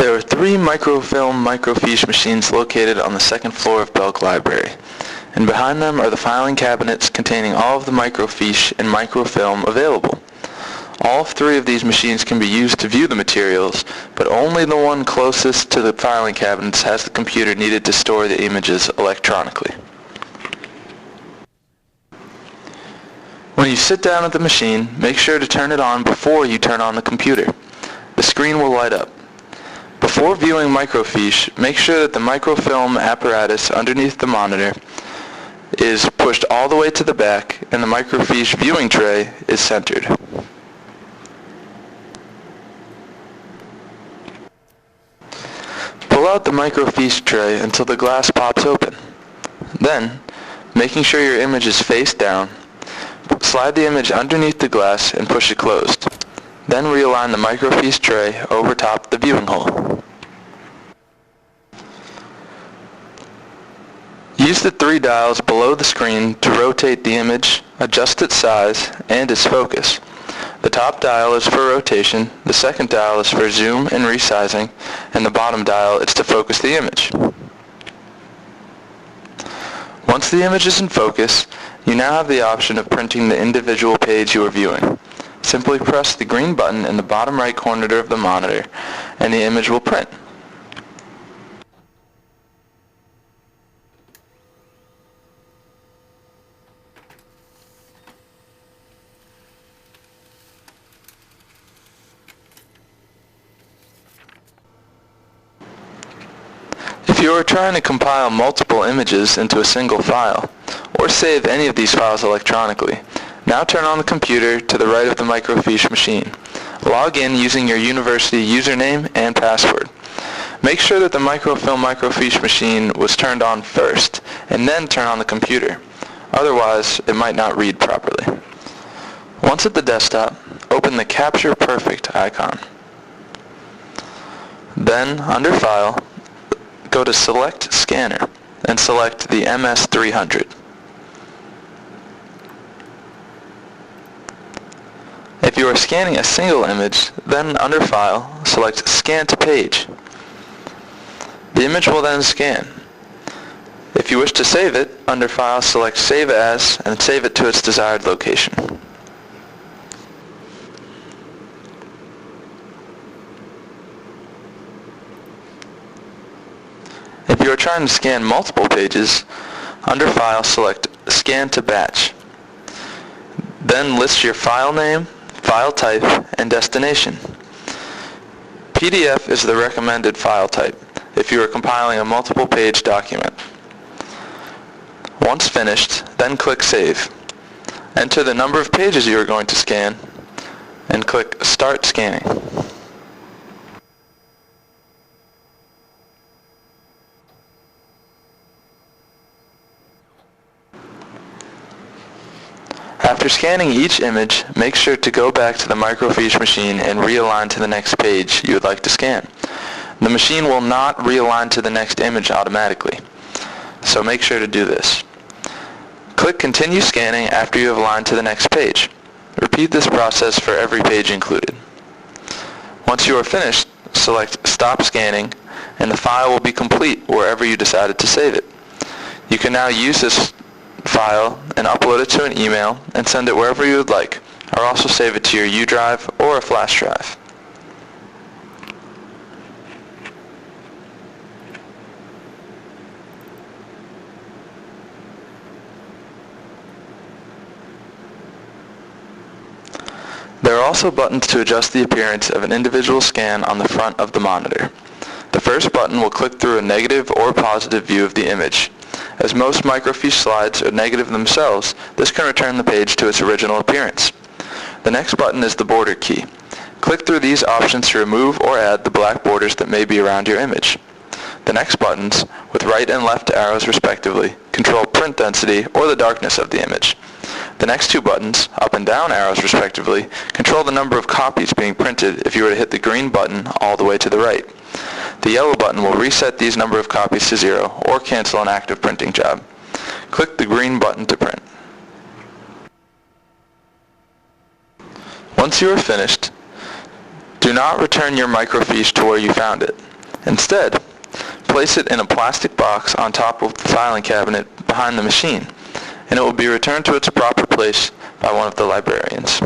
There are 3 microfilm microfiche machines located on the second floor of Belk Library, and behind them are the filing cabinets containing all of the microfiche and microfilm available. All 3 of these machines can be used to view the materials, but only the one closest to the filing cabinets has the computer needed to store the images electronically. When you sit down at the machine, make sure to turn it on before you turn on the computer. The screen will light up. Before viewing microfiche, make sure that the microfilm apparatus underneath the monitor is pushed all the way to the back and the microfiche viewing tray is centered. Pull out the microfiche tray until the glass pops open. Then, making sure your image is face down, slide the image underneath the glass and push it closed. Then realign the microfiche tray over top the viewing hole. Use the 3 dials below the screen to rotate the image, adjust its size, and its focus. The top dial is for rotation, the second dial is for zoom and resizing, and the bottom dial is to focus the image. Once the image is in focus, you now have the option of printing the individual page you are viewing. Simply press the green button in the bottom right corner of the monitor, and the image will print. If you are trying to compile multiple images into a single file, or save any of these files electronically, now turn on the computer to the right of the microfiche machine. Log in using your university username and password. Make sure that the microfilm microfiche machine was turned on first, and then turn on the computer. Otherwise, it might not read properly. Once at the desktop, open the Capture Perfect icon. Then, under File, go to Select Scanner, and select the MS300. If you are scanning a single image, then under File, select Scan to Page. The image will then scan. If you wish to save it, under File, select Save As, and save it to its desired location. If you are trying to scan multiple pages, under File, select Scan to Batch. Then list your file name, file type, and destination. PDF is the recommended file type if you are compiling a multiple page document. Once finished, then click Save. Enter the number of pages you are going to scan, and click Start Scanning. After scanning each image, make sure to go back to the microfiche machine and realign to the next page you would like to scan. The machine will not realign to the next image automatically, so make sure to do this. Click Continue Scanning after you have aligned to the next page. Repeat this process for every page included. Once you are finished, select Stop Scanning, and the file will be complete wherever you decided to save it. You can now use this file and upload it to an email and send it wherever you would like, or also save it to your U drive or a flash drive. There are also buttons to adjust the appearance of an individual scan on the front of the monitor. The first button will click through a negative or positive view of the image. As most microfiche slides are negative themselves, this can return the page to its original appearance. The next button is the border key. Click through these options to remove or add the black borders that may be around your image. The next buttons, with right and left arrows respectively, control print density or the darkness of the image. The next 2 buttons, up and down arrows respectively, control the number of copies being printed if you were to hit the green button all the way to the right. The yellow button will reset these number of copies to 0 or cancel an active printing job. Click the green button to print. Once you are finished, do not return your microfiche to where you found it. Instead, place it in a plastic box on top of the filing cabinet behind the machine, and it will be returned to its proper place by one of the librarians.